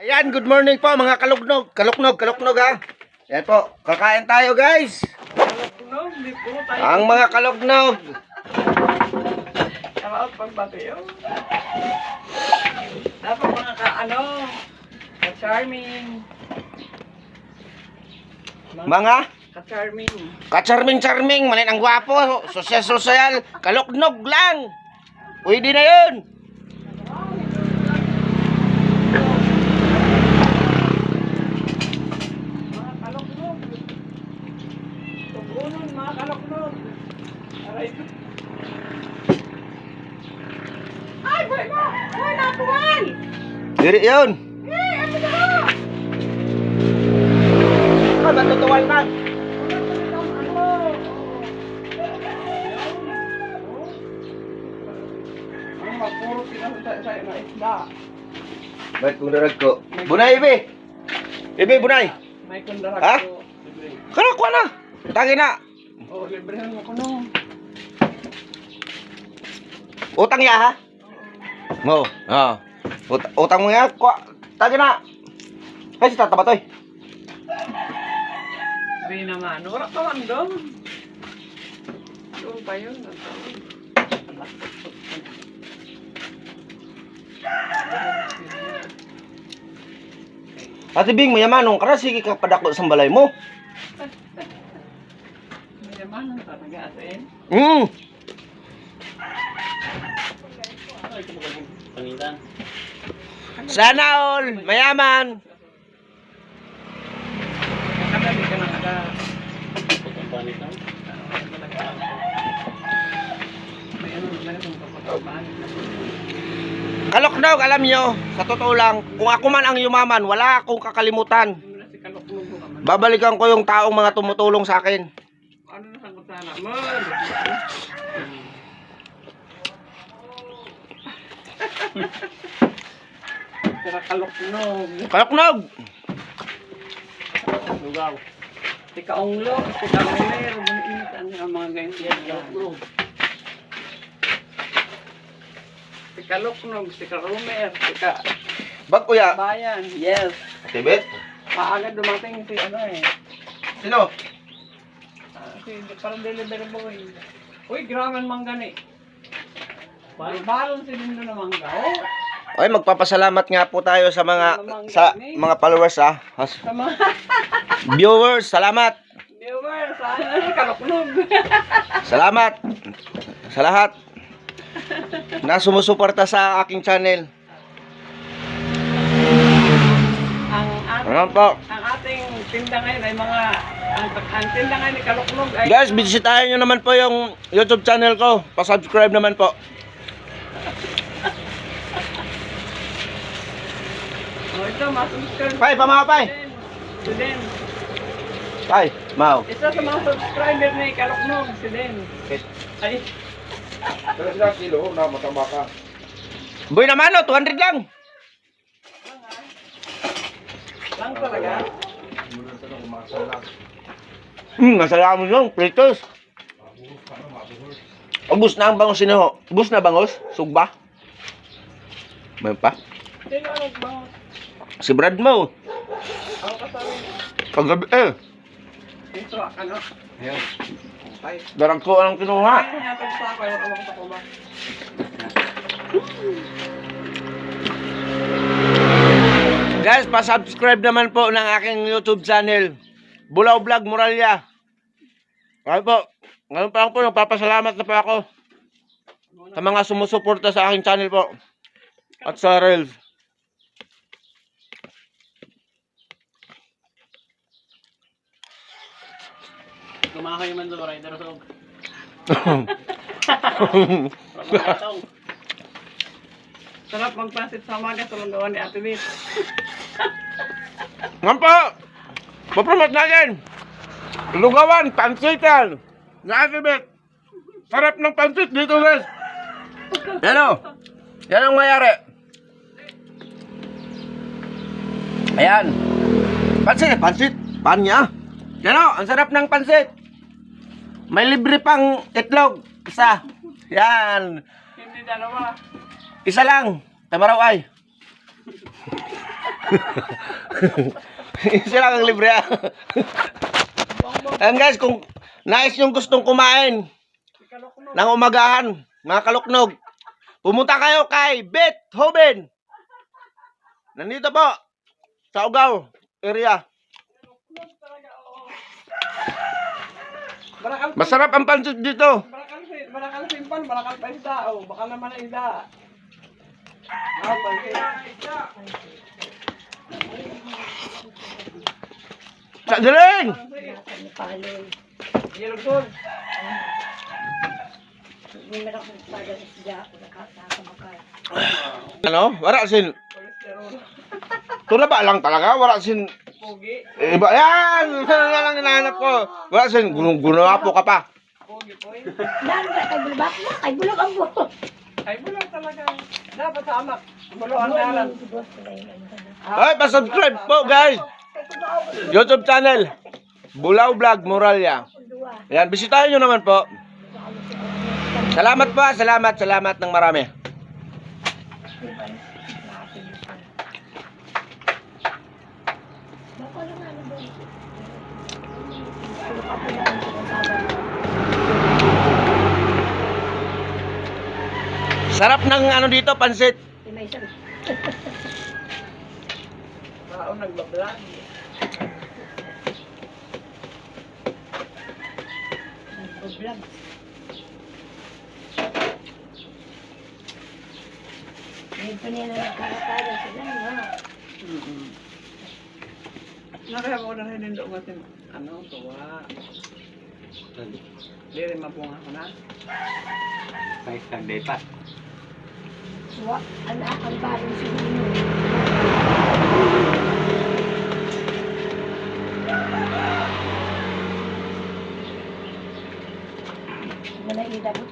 Ayan, good morning po mga kalugnog. Kalugnog ha. Ayan po, kakain tayo guys. Ang mga kalugnog. Kalaot pagbabayo. Dapat mga ka-charming. Mga Ka-charming. ka-charming, manin ang gwapo, sosyal, kalugnog lang. Pwede na yun. Mga kaloknog. Tugunon mga kaloknog. Aray. Ay, boy mo! Boy, nakuhan! Diri yun. Ano na? Ano, matutuwal ka? Ang magpuro pinasuta sa isda. Ba't kung narag ko? Bunay, Ibe! Ibe, bunay! May kundarag Ha? ko. Karakwa na! Tangi na! Oh, librehan mo ko no. Utang ya ha? Mo, utang mo ya, tangi na! Kasi tataba to eh. Sabi naman, wala ka man doon. Doon pa yun. Ate Bing, mayamanong ka na, sige ka padako sa balay mo. May yaman ang talaga atin. Sana all, mayaman. Nakadali ka na kada. May ano lang itong kapatapaan. Kaloknog, alam nyo, sa totoo lang, kung ako man ang yumaman, wala akong kakalimutan. Ano na si Kaloknog ko ka man. Babalikan ko yung taong mga tumutulong sa akin. Ano na sagot sana? Man! Tara Kaloknog. Kaloknog! Lugaw. Tika onglo, tika ongler, bunitan ang mga ganyan. Tika Loknog, tika Romer, tika Bag kuya. Bayan. Yes. Tibet? Maaga dumating si ano eh. Sino? Si parang delivery boy. Uy, grabe ang mangga ni. Balon si Lindo na mangga. Oh. Ay, magpapasalamat nga po tayo sa mga followers Sa mga viewers, salamat. viewers, sana Kaloknog. Salamat sa lahat na sumusuporta sa aking channel. Ano po? Ang ating tinda ngayon ay ang tinda ngayon ni Kaloknog ay Guys, bisitahin nyo naman po yung YouTube channel ko. Pa-subscribe naman po. oh, ito, masubscribe. Pay, pamaw, pay. Si Den. Pay, mau. Isa sa mga subscriber ni Kaloknog, si Den. Ay, kilo na matama ka. Boy naman no, 200 lang. lang talaga. Masalamat lang, pritos. Ubus na ang bangos sino? Ubus na bangos? Sugba? May pa? Sino ano ba? Si Brad mo. Ako kasama. Kagabi Ito, ano? Ayan. Darag ko ang kinuha. Ay, natag sa ako, yung alam ko ba? Guys, pa-subscribe naman po ng aking YouTube channel. Bulaw Vlog Moralia. Ngayon po, ngayon pa lang po, nagpapasalamat na po ako sa mga sumusuporta sa aking channel po. At sa Reels. Kumahay man sa rider sog. Sarap magpansit sa umaga sa gawa ni Ate Bit. Ngayon po, papromote natin. Lugawan, pansitan. Nakakibit. Sarap ng pansit dito guys. Yan o. Yan ang mayari. Ayan. Pansit. Pan niya. Yan o, ang sarap ng pansit. May libre pang itlog. Isa. Yan. Hindi dalawa. Isa lang. Tamaraw ay. Sila kang libre ah. Ayan guys, kung nais yung gustong kumain ng umagahan, mga kaluknog, pumunta kayo kay Beethoven. Nandito po, sa Ugaw area. Masarap ang pansit dito. Barakal simpan, barakal pa isda. Oh, baka naman ang isda. Ah, pansit. Sa diling! Yellow gold. Ano? Wala sin. Cholesterol. Tula ba lang talaga? Wala sin. Pogi. Iba yan! Ano na lang hinahanap ko? Wala sin. Gunapo ka pa. Pogi po eh. Dan, kay bulbak na, kay bulog ang buhok. Ay, bulang talaga. Dapat sa amak. Bulo ang dalan. Ay, pa-subscribe po guys! YouTube channel. Bulaw Vlog Moralia. Yan, bisitahin nyo naman po. Salamat po, salamat ng marami. Sarap ng ano dito, pansit. Tao nagbablog. Vlog. Dito niya na nagkarataya sila, no? Nakaya ko na rin doon kasi ano, tuwa. Di rin mapunga ko na. May isang day pa. Suwa, anak, ang baling siguro. Wala idabot.